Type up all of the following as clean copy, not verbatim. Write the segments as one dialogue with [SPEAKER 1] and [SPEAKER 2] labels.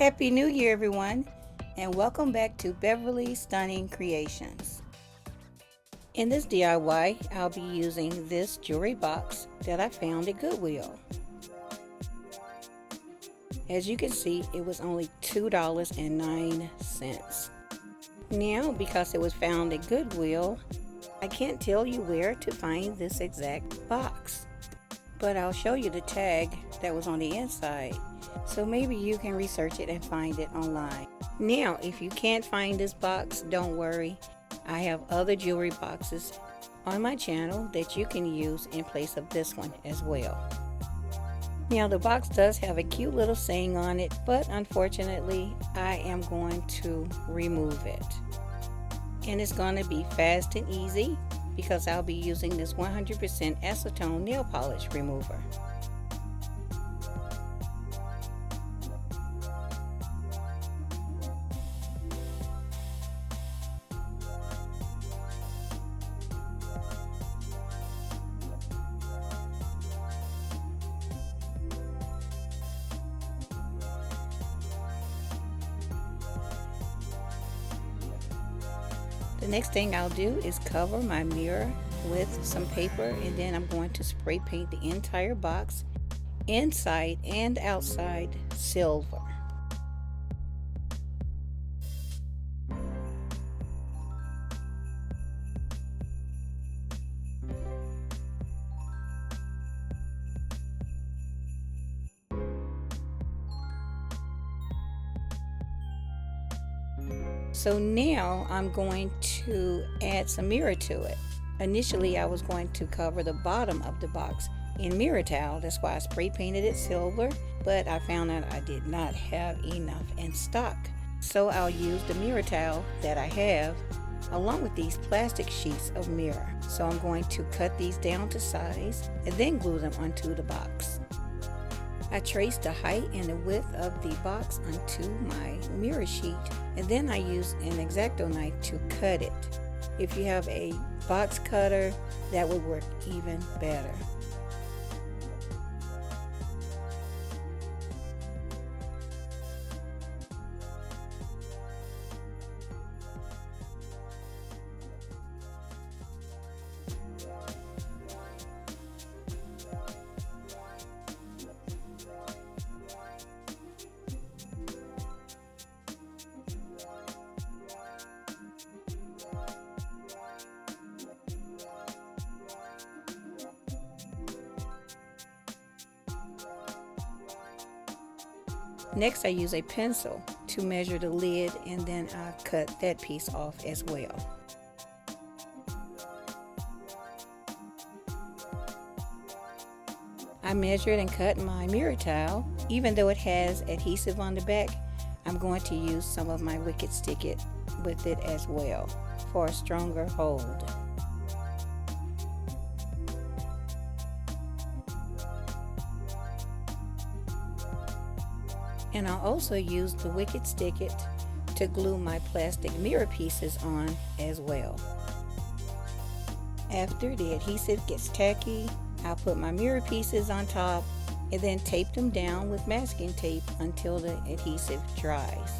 [SPEAKER 1] Happy New Year, everyone, and welcome back to Beverly Stunning Creations. In this DIY, I'll be using this jewelry box that I found at Goodwill. As you can see, it was only $2.09. Now, because it was found at Goodwill, I can't tell you where to find this exact box, but I'll show you the tag that was on the inside, so maybe you can research it and find it online. Now, if you can't find this box, don't worry. I have other jewelry boxes on my channel that you can use in place of this one as well. Now, the box does have a cute little saying on it, but unfortunately, I am going to remove it. And it's going to be fast and easy because I'll be using this 100% acetone nail polish remover. The next thing I'll do is cover my mirror with some paper, and then I'm going to spray paint the entire box, inside and outside, silver. So now I'm going to add some mirror to it. Initially I was going to cover the bottom of the box in mirror towel. That's why I spray painted it silver, but I found out I did not have enough in stock. So I'll use the mirror towel that I have along with these plastic sheets of mirror. So I'm going to cut these down to size and then glue them onto the box. I traced the height and the width of the box onto my mirror sheet, and then I used an X-Acto knife to cut it. If you have a box cutter, that would work even better. Next, I use a pencil to measure the lid, and then I cut that piece off as well. I measured and cut my mirror towel. Even though it has adhesive on the back, I'm going to use some of my Wicked Stick It with it as well for a stronger hold. And I'll also use the Wicked Stick It to glue my plastic mirror pieces on as well. After the adhesive gets tacky, I'll put my mirror pieces on top and then tape them down with masking tape until the adhesive dries.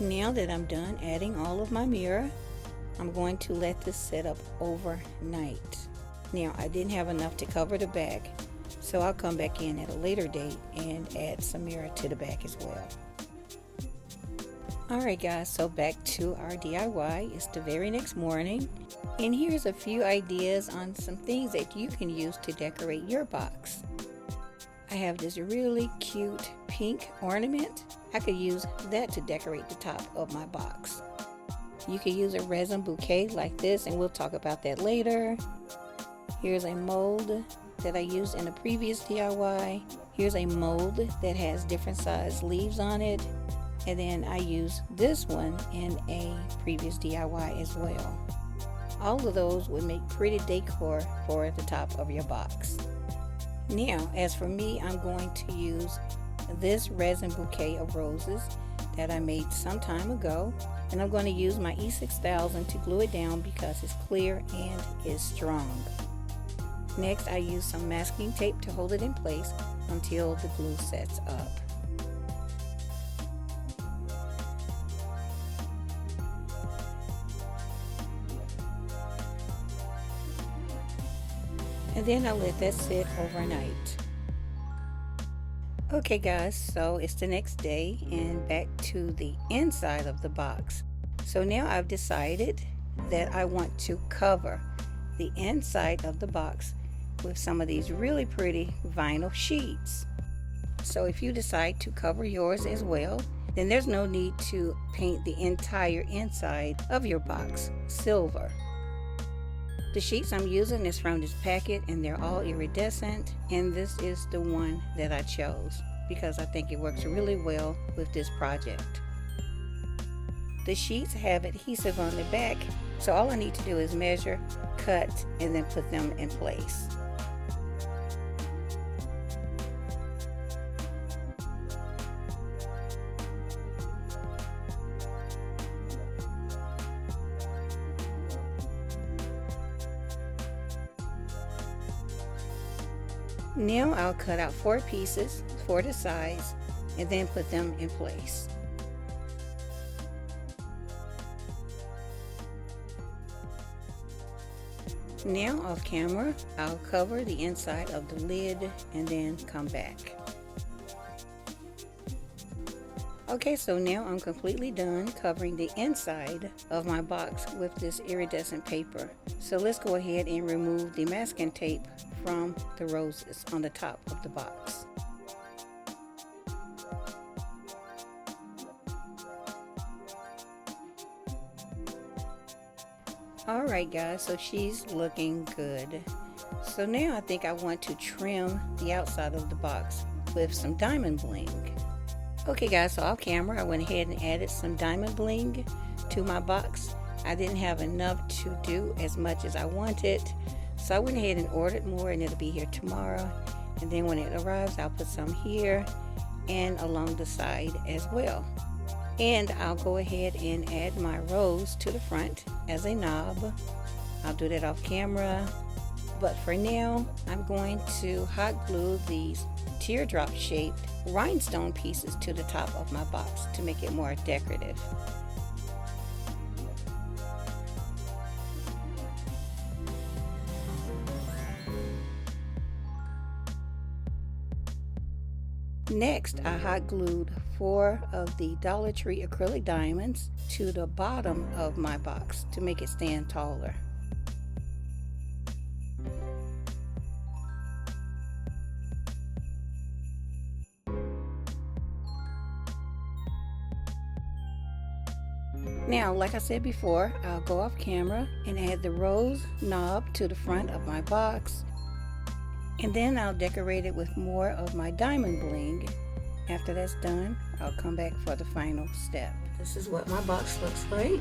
[SPEAKER 1] Now that I'm done adding all of my mirror, I'm going to let this set up overnight. Now I didn't have enough to cover the back, so I'll come back in at a later date and add some mirror to the back as well. Alright guys, so back to our DIY. It's the very next morning, and here's a few ideas on some things that you can use to decorate your box. I have this really cute pink ornament. I could use that to decorate the top of my box. You can use a resin bouquet like this, and we'll talk about that later. Here's a mold that I used in a previous DIY. Here's a mold that has different size leaves on it. And then I used this one in a previous DIY as well. All of those would make pretty decor for the top of your box. Now, as for me, I'm going to use this resin bouquet of roses that I made some time ago. And I'm going to use my E6000 to glue it down because it's clear and is strong. Next, I use some masking tape to hold it in place until the glue sets up. And then I'll let that sit overnight. Okay guys, so it's the next day and back to the inside of the box. So now I've decided that I want to cover the inside of the box with some of these really pretty vinyl sheets. So if you decide to cover yours as well, then there's no need to paint the entire inside of your box silver. The sheets I'm using is from this packet, and they're all iridescent, and this is the one that I chose because I think it works really well with this project. The sheets have adhesive on the back, so all I need to do is measure, cut, and then put them in place. Now I'll cut out 4 pieces for the size and then put them in place. Now off camera, I'll cover the inside of the lid and then come back. Okay, so now I'm completely done covering the inside of my box with this iridescent paper. So let's go ahead and remove the masking tape from the roses on the top of the box. Alright guys, so she's looking good. So now I think I want to trim the outside of the box with some diamond bling. Okay guys, so off camera I went ahead and added some diamond bling to my box. I didn't have enough to do as much as I wanted, so I went ahead and ordered more, and it'll be here tomorrow. And then when it arrives, I'll put some here and along the side as well. And I'll go ahead and add my rose to the front as a knob. I'll do that off camera. But for now, I'm going to hot glue these teardrop shaped rhinestone pieces to the top of my box to make it more decorative. Next, I hot glued 4 of the Dollar Tree acrylic diamonds to the bottom of my box to make it stand taller. Now, like I said before, I'll go off camera and add the rose knob to the front of my box. And then I'll decorate it with more of my diamond bling. After that's done, I'll come back for the final step. This is what my box looks like.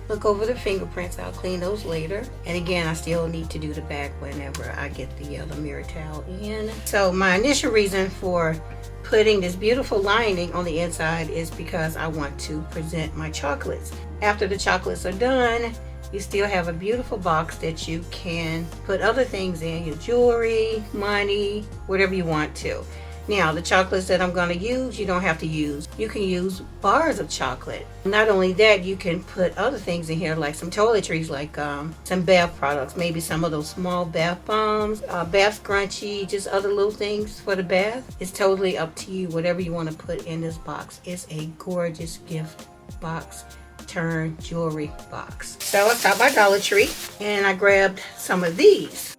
[SPEAKER 1] Look over the fingerprints, I'll clean those later. And again, I still need to do the back whenever I get the other mirror towel in. So my initial reason for putting this beautiful lining on the inside is because I want to present my chocolates. After the chocolates are done, you still have a beautiful box that you can put other things in, your jewelry, money, whatever you want to. Now, the chocolates that I'm going to use, you don't have to use. You can use bars of chocolate. Not only that, you can put other things in here, like some toiletries, like some bath products, maybe some of those small bath bombs, bath scrunchie, just other little things for the bath. It's totally up to you, whatever you want to put in this box. It's a gorgeous gift box turn jewelry box. So I stopped by Dollar Tree and I grabbed some of these.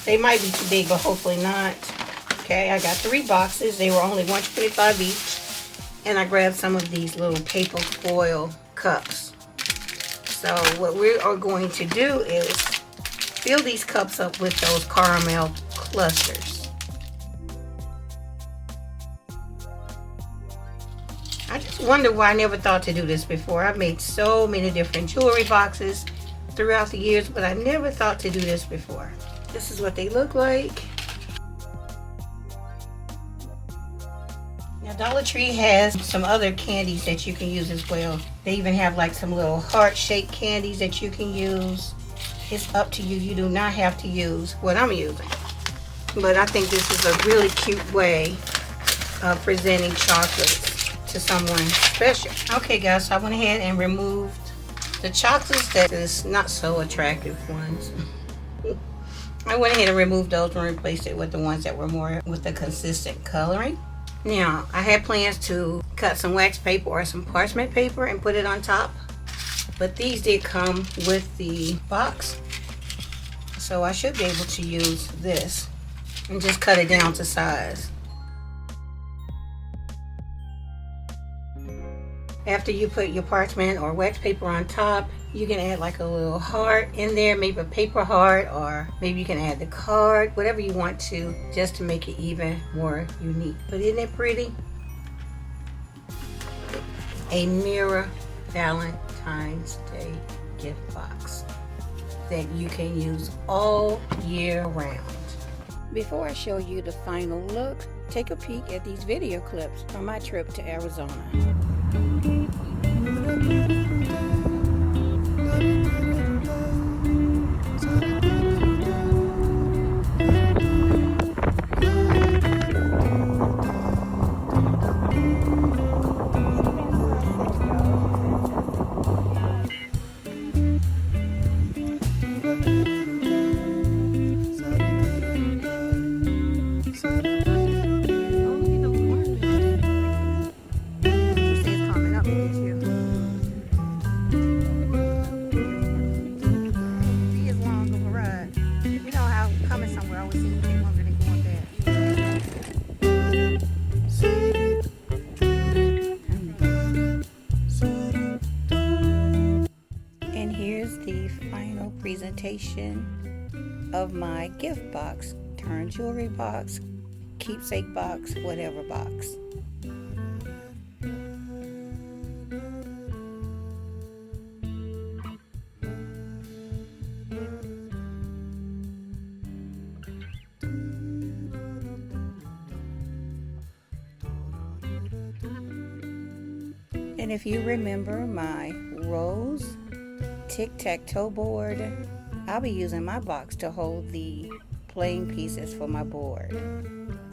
[SPEAKER 1] They might be too big, but hopefully not. Okay, I got 3 boxes. They were only $1.25 each. And I grabbed some of these little paper foil cups. So what we are going to do is fill these cups up with those caramel clusters. I just wonder why I never thought to do this before. I've made so many different jewelry boxes throughout the years, but I never thought to do this before. This is what they look like. Now Dollar Tree has some other candies that you can use as well. They even have like some little heart-shaped candies that you can use. It's up to you. You do not have to use what I'm using. But I think this is a really cute way of presenting chocolates to someone special. Okay guys, so I went ahead and removed the chocolates that is not so attractive ones. I went ahead and removed those and replaced it with the ones that were more with the consistent coloring. Now, I had plans to cut some wax paper or some parchment paper and put it on top, but these did come with the box, so I should be able to use this and just cut it down to size. After you put your parchment or wax paper on top, you can add like a little heart in there, maybe a paper heart, or maybe you can add the card, whatever you want to, just to make it even more unique. But isn't it pretty? A mirror Valentine's Day gift box that you can use all year round. Before I show you the final look, take a peek at these video clips from my trip to Arizona. Presentation of my gift box, turn jewelry box, keepsake box, whatever box. And if you remember my rose tic-tac-toe board, I'll be using my box to hold the playing pieces for my board.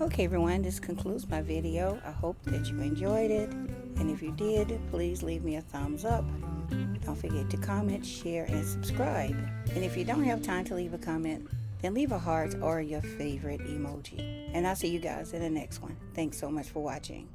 [SPEAKER 1] Okay everyone, this concludes my video. I hope that you enjoyed it, and if you did, please leave me a thumbs up. Don't forget to comment, share, and subscribe. And if you don't have time to leave a comment, then leave a heart or your favorite emoji. And I'll see you guys in the next one. Thanks so much for watching.